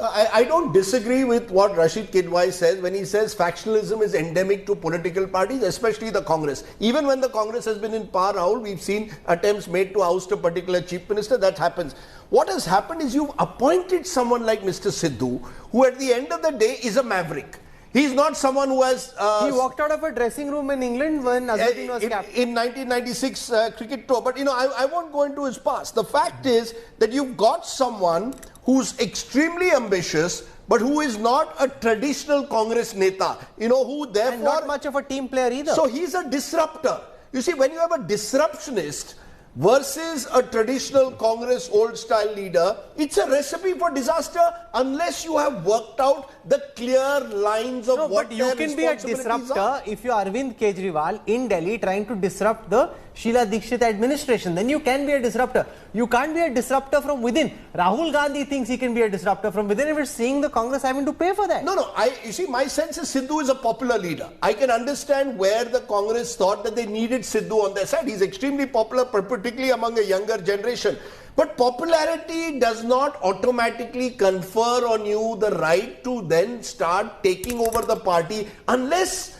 I don't disagree with what Rashid Kidwai says when he says factionalism is endemic to political parties, especially the Congress. Even when the Congress has been in power, Rahul, we've seen attempts made to oust a particular chief minister. That happens. What has happened is you've appointed someone like Mr. Sidhu, who at the end of the day is a maverick. He's not someone who has... he walked out of a dressing room in England when Azharuddin was captain. In 1996 cricket tour. But, I won't go into his past. The fact is that you've got someone who's extremely ambitious, but who is not a traditional Congress neta. Who therefore... And not much of a team player either. So he's a disruptor. You see, when you have a disruptionist versus a traditional Congress old-style leader, it's a recipe for disaster unless you have worked out the clear lines of what their responsibilities are. You can be a disruptor if you're Arvind Kejriwal in Delhi trying to disrupt the Sheila Dikshit administration. Then you can be a disruptor. You can't be a disruptor from within. Rahul Gandhi thinks he can be a disruptor from within, and we're seeing the Congress having to pay for that. No. You see, my sense is Sidhu is a popular leader. I can understand where the Congress thought that they needed Sidhu on their side. He's extremely popular, particularly among a younger generation. But popularity does not automatically confer on you the right to then start taking over the party unless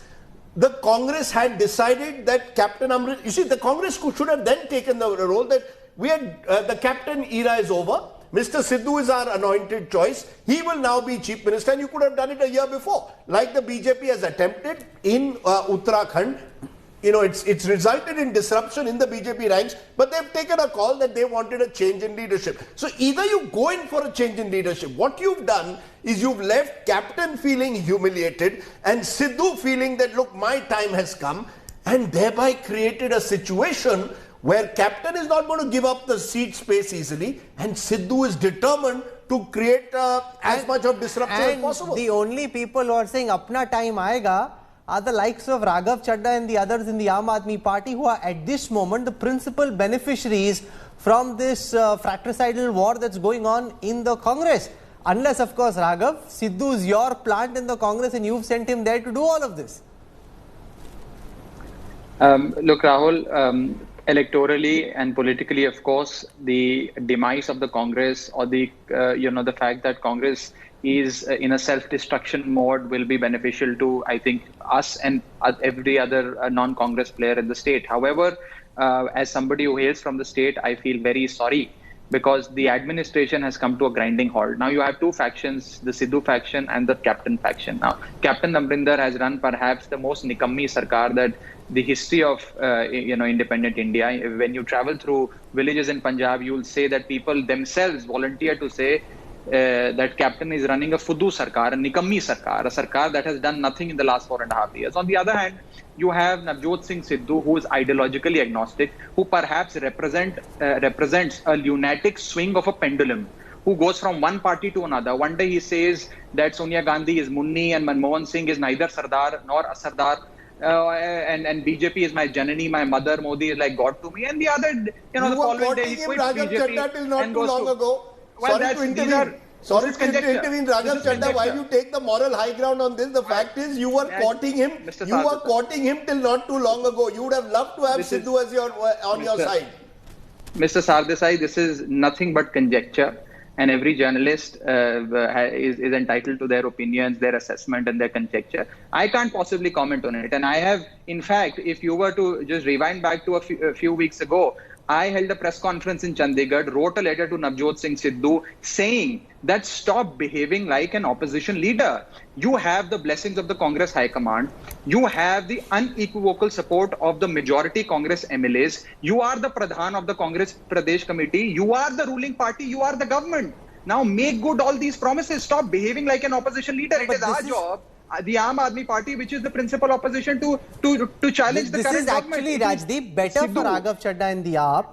the Congress had decided that Captain Amrit... You see, the Congress should have then taken the role that the captain era is over. Mr. Sidhu is our anointed choice. He will now be chief minister, and you could have done it a year before. Like the BJP has attempted in Uttarakhand. It's resulted in disruption in the BJP ranks, but they've taken a call that they wanted a change in leadership. So either you go in for a change in leadership. What you've done is you've left Captain feeling humiliated and Sidhu feeling that, look, my time has come, and thereby created a situation where Captain is not going to give up the seat space easily, and Sidhu is determined to create as much of disruption as possible. The only people who are saying apna time aayega are the likes of Raghav Chadha and the others in the Aam Aadmi Party, who are at this moment the principal beneficiaries from this fratricidal war that's going on in the Congress. Unless, of course, Raghav, Sidhu is your plant in the Congress and you've sent him there to do all of this. Look, Rahul, electorally and politically, of course, the demise of the Congress, or the fact that Congress is in a self-destruction mode, will be beneficial to, I think, us and every other non-Congress player in the state. However, as somebody who hails from the state, I feel very sorry because the administration has come to a grinding halt. Now you have two factions, the Sidhu faction and the Captain faction. Now, Captain Amrinder has run perhaps the most nikammi sarkar that the history of independent India. When you travel through villages in Punjab, you will say that people themselves volunteer to say that Captain is running a Fudu Sarkar, a Nikammi Sarkar, a Sarkar that has done nothing in the last 4.5 years. On the other hand, you have Navjot Singh Sidhu, who is ideologically agnostic, who perhaps represents a lunatic swing of a pendulum, who goes from one party to another. One day he says that Sonia Gandhi is Munni and Manmohan Singh is neither Sardar nor a Sardar. And BJP is my Janani, my mother, Modi is like God to me. And the other, the following day he quits BJP till not and too goes long to... ago. Well, Sorry to intervene, Raghav Chadha, while you take the moral high ground on this, the fact is you were courting him. You were courting him till not too long ago. You would have loved to have Sidhu as on your side. Mr. Sardesai, this is nothing but conjecture, and every journalist is entitled to their opinions, their assessment, and their conjecture. I can't possibly comment on it, and I have, in fact, if you were to just rewind back to a few weeks ago, I held a press conference in Chandigarh, wrote a letter to Navjot Singh Sidhu saying that stop behaving like an opposition leader. You have the blessings of the Congress High Command. You have the unequivocal support of the majority Congress MLAs. You are the Pradhan of the Congress Pradesh Committee. You are the ruling party. You are the government. Now make good all these promises. Stop behaving like an opposition leader. It is our job, the Aam Aadmi Party, which is the principal opposition, to challenge the current government. This is actually, Rajdeep, better for Raghav Chadha and the AAP,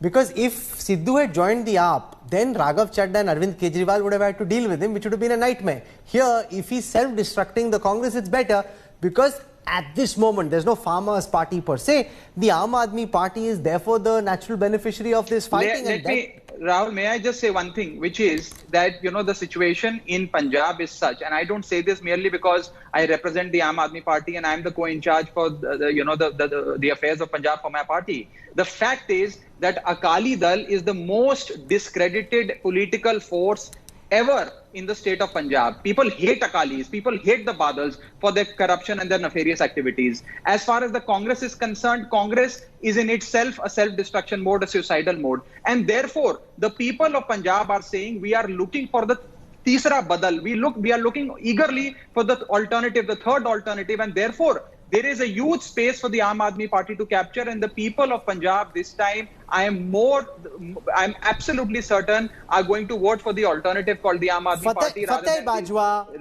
because if Sidhu had joined the AAP, then Raghav Chadha and Arvind Kejriwal would have had to deal with him, which would have been a nightmare. Here, if he's self-destructing the Congress, it's better, because at this moment, there's no farmers' party per se. The Aam Aadmi Party is therefore the natural beneficiary of this fighting. Rahul, may I just say one thing, which is that, the situation in Punjab is such, and I don't say this merely because I represent the Aam Aadmi Party and I'm the co-in-charge for the affairs of Punjab for my party. The fact is that Akali Dal is the most discredited political force ever in the state of Punjab. People hate Akalis, people hate the Badals for their corruption and their nefarious activities. As far as the Congress is concerned, Congress is in itself a self-destruction mode, a suicidal mode. And therefore, the people of Punjab are saying we are looking for the Tisra Badal. We are looking eagerly for the alternative, the third alternative, and therefore there is a huge space for the Aam Aadmi Party to capture, and the people of Punjab this time, I'm absolutely certain, are going to vote for the alternative called the Aam Aadmi Party. Fateh Bajwa.